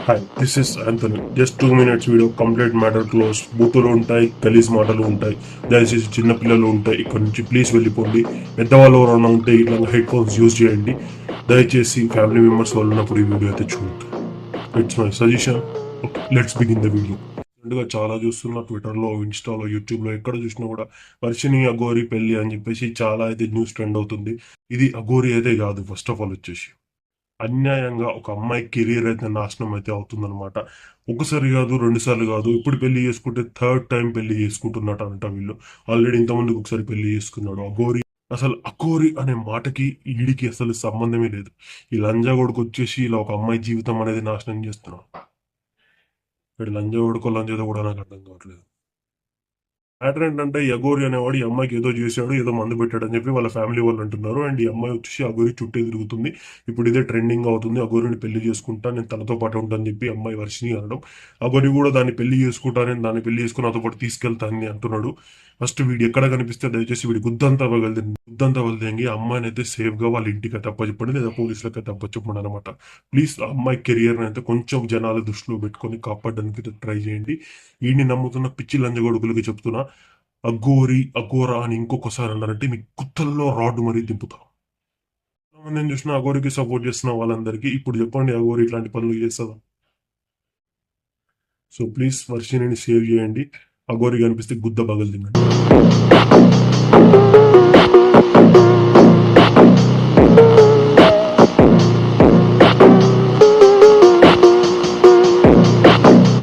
Hi this is Anthony. Just 2 minutes video, complete matter close. బూతులు ఉంటాయి, గలీజ్ మాటలు ఉంటాయి. దయచేసి చిన్న పిల్లలు ఉంటాయి, ఇక్కడ నుంచి ప్లీజ్ వెళ్ళిపోండి. పెద్దవాళ్ళు ఎవరైనా ఉంటే ఇట్లా హెడ్ ఫోన్స్ యూజ్ చేయండి. దయచేసి ఫ్యామిలీ మెంబర్స్ వాళ్ళు ఉన్నప్పుడు ఈ వీడియో అయితే చూడద్దు. It's my suggestion. Okay, let's begin the video. ముందుగా చాలా చూస్తున్నా, ట్విట్టర్లో, ఇన్స్టాలో, యూట్యూబ్లో ఎక్కడ చూసినా కూడా వర్షిని అఘోరి పెళ్లి అని చెప్పేసి చాలా అయితే న్యూస్ ట్రెండ్ అవుతుంది. ఇది అఘోరి అయితే కాదు. ఫస్ట్ ఆఫ్ ఆల్ వచ్చేసి అన్యాయంగా ఒక అమ్మాయి కెరీర్ అయితే నాశనం అయితే అవుతుందన్నమాట. ఒకసారి కాదు, 2 సార్లు కాదు. ఇప్పుడు పెళ్లి చేసుకుంటే థర్డ్ టైం పెళ్లి చేసుకుంటున్నట్టు అంట వీళ్ళు. ఆల్రెడీ ఇంతమందికి ఒకసారి పెళ్లి చేసుకున్నాడు అఘోరి. అసలు అఘోరి అనే మాటకి ఈడికి అసలు సంబంధమే లేదు. ఈ లంజా కొడుకు వచ్చేసి ఇలా ఒక అమ్మాయి జీవితం అనేది నాశనం చేస్తున్నాడు. ఇక్కడ లంజా కొడుకో లంజాదో కూడా నాకు అర్థం కావట్లేదు. మ్యాటర్ ఏంటంటే ఈ అఘోరి అనేవాడు ఈ అమ్మాయికి ఏదో చేశాడు, ఏదో మందు పెట్టాడు అని చెప్పి వాళ్ళ ఫ్యామిలీ వాళ్ళు అంటున్నారు. అండ్ ఈ అమ్మాయి వచ్చేసి అఘోరి చుట్టే తిరుగుతుంది. ఇప్పుడు ఇదే ట్రెండింగ్ అవుతుంది. అఘోరిని పెళ్లి చేసుకుంటా, నేను తనతో పాటు ఉంటానని చెప్పి అమ్మాయి వర్షిని అనడం. అఘోరి కూడా దాన్ని పెళ్లి చేసుకుంటా, నేను దాన్ని పెళ్లి చేసుకుని నాతో పాటు తీసుకెళ్తానని అంటున్నాడు. ఫస్ట్ వీడు ఎక్కడ కనిపిస్తే దయచేసి వీడి గుద్దంతా వదిలేంగి ఆ అమ్మాయిని అయితే సేఫ్ గా వాళ్ళ ఇంటికి తప్పచెప్పండి, లేదా పోలీసులకి తప్పచెప్పండి అనమాట. ప్లీజ్ ఆ అమ్మాయి కెరియర్ అయితే కొంచెం జనాల దృష్టిలో పెట్టుకొని కాపాడడానికి ట్రై చేయండి. వీడిని నమ్ముతున్న పిచ్చి లంజగొడుకులకి చెప్తున్నా, అఘోరి అఘోరా అని ఇంకొకసారి అన్నారంటే మీ కుత్తల్లో రాడ్ మరీ దింపుతా. నేను చూసిన అఘోరికి సపోర్ట్ చేస్తున్న వాళ్ళందరికీ ఇప్పుడు చెప్పండి, అఘోరి ఇట్లాంటి పనులు చేస్తుందా? సో ప్లీజ్ వర్షిని సేవ్ చేయండి. అఘోరి కనిపిస్తే గుద్ద పగలు తినండి.